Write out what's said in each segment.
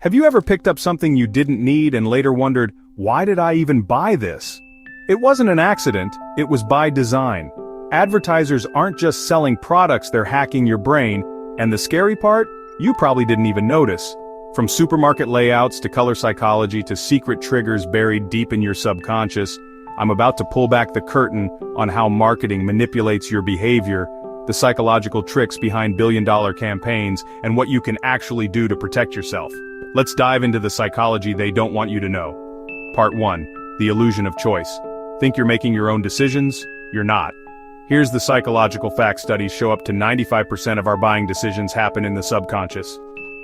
Have you ever picked up something you didn't need and later wondered, why did I even buy this? It wasn't an accident, it was by design. Advertisers aren't just selling products, they're hacking your brain, and the scary part? You probably didn't even notice. From supermarket layouts to color psychology to secret triggers buried deep in your subconscious, I'm about to pull back the curtain on how marketing manipulates your behavior, the psychological tricks behind billion-dollar campaigns, and what you can actually do to protect yourself. Let's dive into the psychology they don't want you to know. Part 1. The illusion of choice. Think you're making your own decisions? You're not. Here's the psychological fact: studies show up to 95% of our buying decisions happen in the subconscious.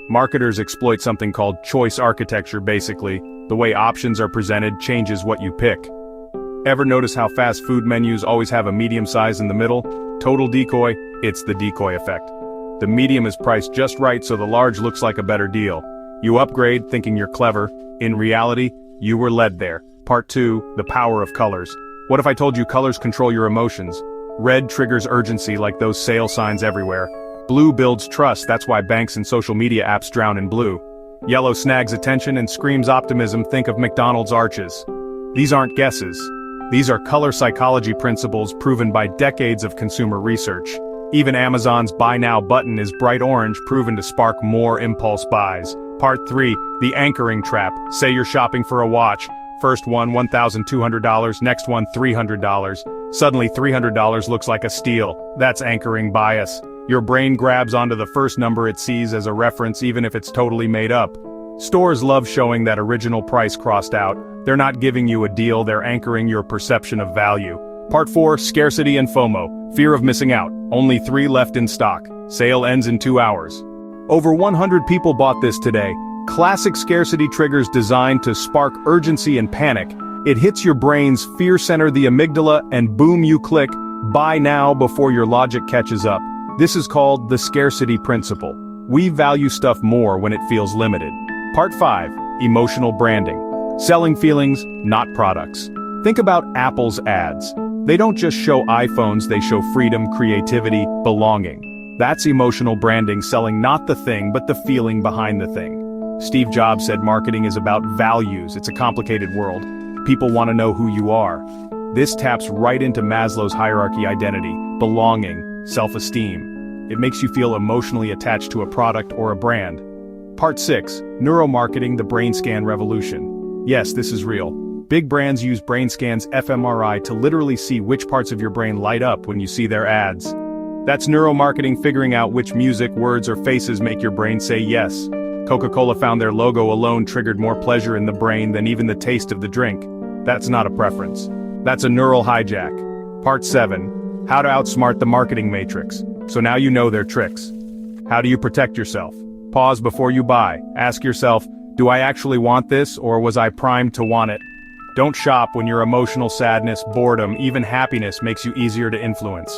Marketers exploit something called choice architecture. Basically, the way options are presented changes what you pick. Ever notice how fast food menus always have a medium size in the middle? Total decoy, it's the decoy effect. The medium is priced just right so the large looks like a better deal. You upgrade thinking you're clever. In reality, you were led there. Part 2, the power of colors. What if I told you colors control your emotions? Red triggers urgency like those sale signs everywhere. Blue builds trust, that's why banks and social media apps drown in blue. Yellow snags attention and screams optimism, think of McDonald's arches. These aren't guesses. These are color psychology principles proven by decades of consumer research. Even Amazon's Buy Now button is bright orange, proven to spark more impulse buys. Part 3, the anchoring trap. Say you're shopping for a watch. First one, $1,200, next one, $300. Suddenly $300 looks like a steal. That's anchoring bias. Your brain grabs onto the first number it sees as a reference even if it's totally made up. Stores love showing that original price crossed out. They're not giving you a deal, they're anchoring your perception of value. Part 4, scarcity and FOMO. Fear of missing out. Only 3 left in stock. Sale ends in 2 hours. Over 100 people bought this today. Classic scarcity triggers designed to spark urgency and panic. It hits your brain's fear center, the amygdala, and boom, you click, buy now before your logic catches up. This is called the scarcity principle. We value stuff more when it feels limited. Part 5, emotional branding. Selling feelings, not products. Think about Apple's ads. They don't just show iPhones, they show freedom, creativity, belonging. That's emotional branding, selling not the thing but the feeling behind the thing. Steve Jobs said marketing is about values. It's a complicated world. People want to know who you are. This taps right into Maslow's hierarchy: identity, belonging, self-esteem. It makes you feel emotionally attached to a product or a brand. Part 6, neuromarketing, the brain scan revolution. Yes, this is real. Big brands use brain scans, fMRI, to literally see which parts of your brain light up when you see their ads. That's neuromarketing, figuring out which music, words, or faces make your brain say yes. Coca-Cola found their logo alone triggered more pleasure in the brain than even the taste of the drink. That's not a preference. That's a neural hijack. Part 7, how to outsmart the marketing matrix. So now you know their tricks. How do you protect yourself? Pause before you buy. Ask yourself, do I actually want this, or was I primed to want it? Don't shop when your emotional sadness, boredom, even happiness makes you easier to influence.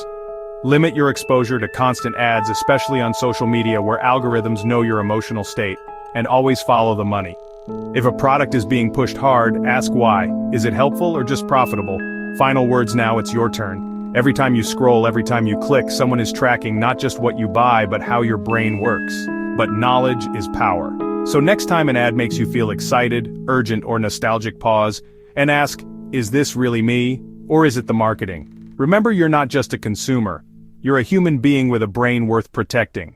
Limit your exposure to constant ads, especially on social media where algorithms know your emotional state, and always follow the money. If a product is being pushed hard, ask why. Is it helpful or just profitable? Final words now, it's your turn. Every time you scroll, every time you click, someone is tracking not just what you buy, but how your brain works. But knowledge is power. So next time an ad makes you feel excited, urgent, or nostalgic, pause and ask, is this really me, or is it the marketing? Remember, you're not just a consumer. You're a human being with a brain worth protecting.